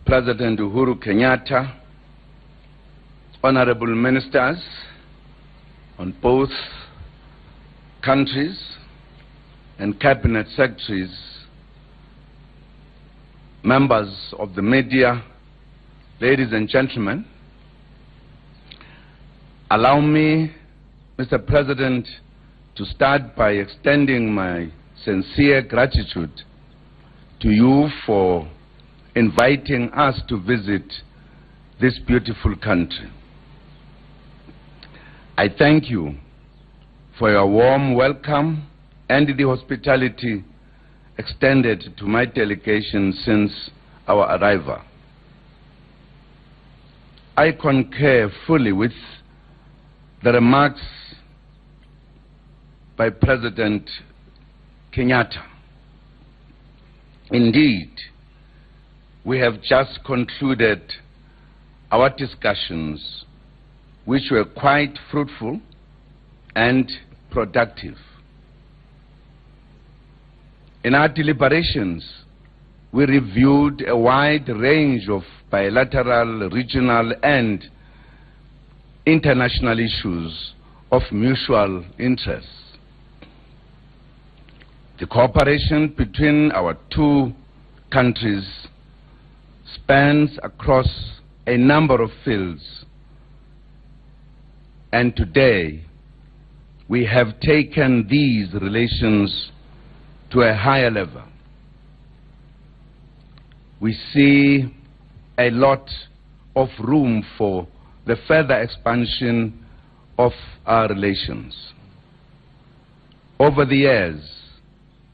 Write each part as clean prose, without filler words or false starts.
President Uhuru Kenyatta, honorable ministers on both countries and cabinet secretaries, members of the media, ladies and gentlemen, allow me, Mr. President, to start by extending my sincere gratitude to you for inviting us to visit this beautiful country. I thank you for your warm welcome and the hospitality extended to my delegation since our arrival. I concur fully with the remarks by President Kenyatta. Indeed, we have just concluded our discussions, which were quite fruitful and productive. In our deliberations, we reviewed a wide range of bilateral, regional, and international issues of mutual interest. The cooperation between our two countries spans across a number of fields, and today we have taken these relations to a higher level. We see a lot of room for the further expansion of our relations. Over the years,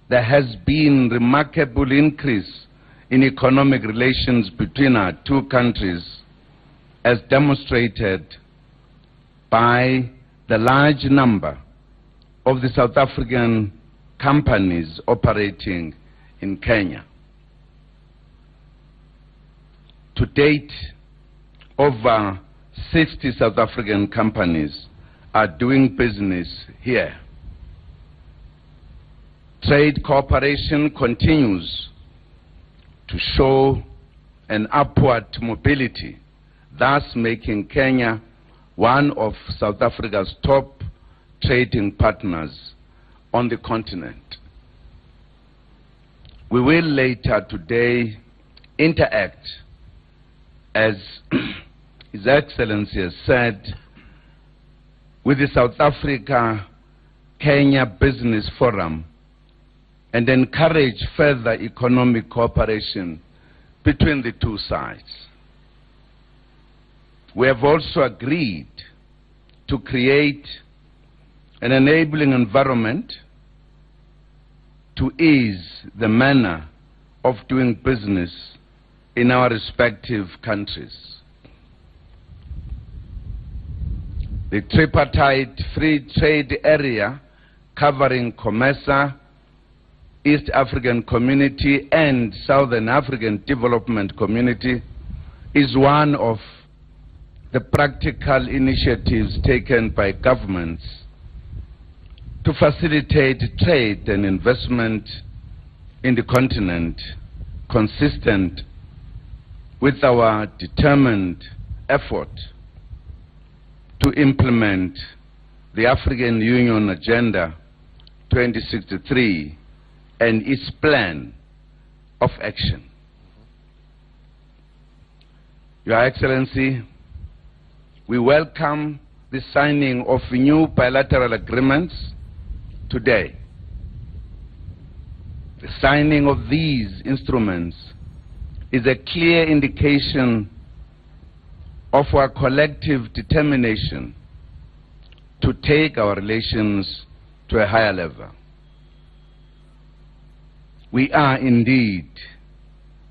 there has been remarkable increase in economic relations between our two countries, as demonstrated by the large number of the South African companies operating in Kenya. To date, over 60 South African companies are doing business here. Trade cooperation continues to show an upward mobility, thus making Kenya one of South Africa's top trading partners on the continent. We will later today interact, as His Excellency has said, with the South Africa-Kenya Business Forum and encourage further economic cooperation between the two sides. We have also agreed to create an enabling environment to ease the manner of doing business in our respective countries. The tripartite free trade area covering COMESA, East African Community, and Southern African Development Community is one of the practical initiatives taken by governments to facilitate trade and investment in the continent, consistent with our determined effort to implement the African Union Agenda 2063 and its plan of action. Your Excellency, we welcome the signing of new bilateral agreements today. The signing of these instruments is a clear indication of our collective determination to take our relations to a higher level. We are indeed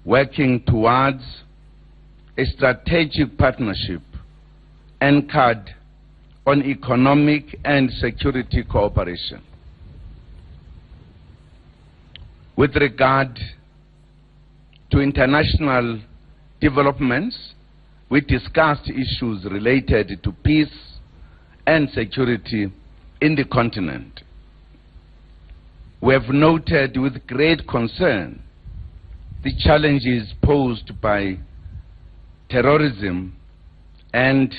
working towards a strategic partnership anchored on economic and security cooperation. With regard to international developments, we discussed issues related to peace and security in the continent. We have noted with great concern the challenges posed by terrorism and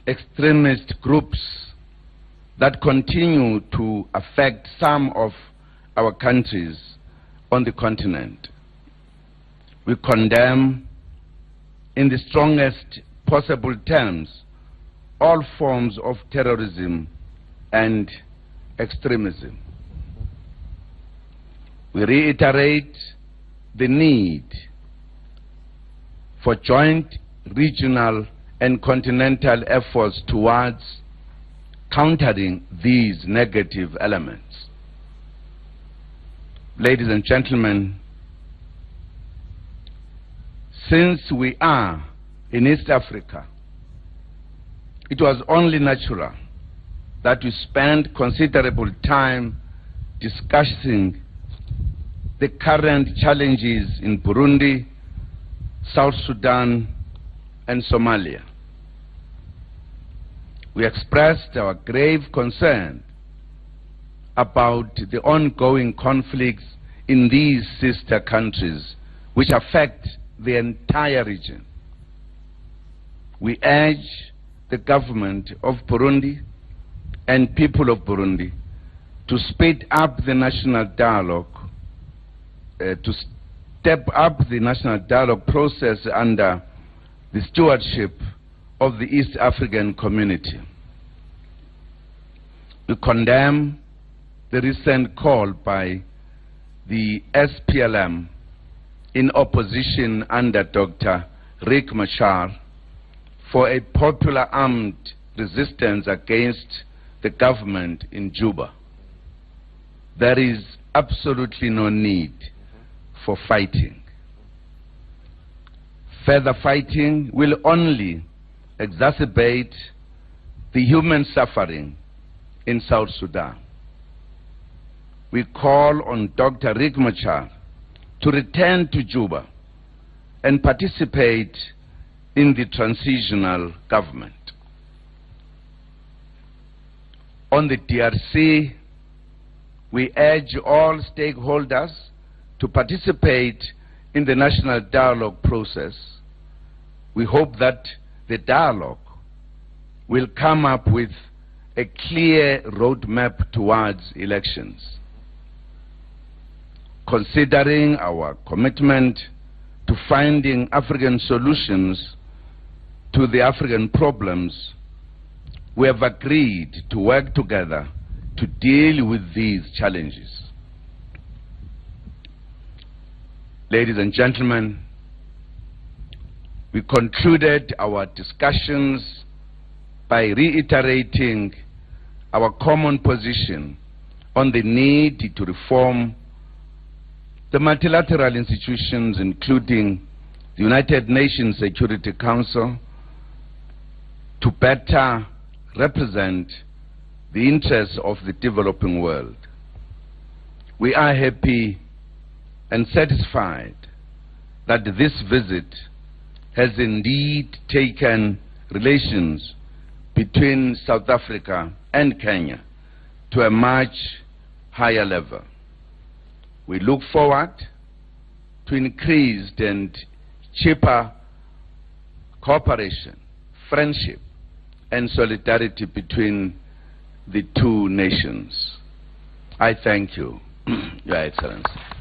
extremist groups that continue to affect some of our countries on the continent. We condemn in the strongest possible terms all forms of terrorism and extremism. We reiterate the need for joint regional and continental efforts towards countering these negative elements. Ladies and gentlemen, since we are in East Africa, it was only natural that we spend considerable time discussing the current challenges in Burundi, South Sudan, and Somalia. We expressed our grave concern about the ongoing conflicts in these sister countries, which affect the entire region. We urge the government of Burundi and people of Burundi to speed up the national dialogue, to step up the national dialogue process under the stewardship of the East African community. We condemn the recent call by the SPLM in opposition under Dr. Riek Machar for a popular armed resistance against the government in Juba. There is absolutely no need for fighting. Further fighting will only exacerbate the human suffering in South Sudan. We call on Dr. Riek Machar to return to Juba and participate in the transitional government. On the DRC, we urge all stakeholders to participate in the national dialogue process. We hope that the dialogue will come up with a clear roadmap towards elections. Considering our commitment to finding African solutions to the African problems, we have agreed to work together to deal with these challenges. Ladies and gentlemen, we concluded our discussions by reiterating our common position on the need to reform the multilateral institutions, including the United Nations Security Council, to better represent the interests of the developing world. We are happy and satisfied that this visit has indeed taken relations between South Africa and Kenya to a much higher level. We look forward to increased and cheaper cooperation, friendship, and solidarity between the two nations. I thank you, Your Excellency.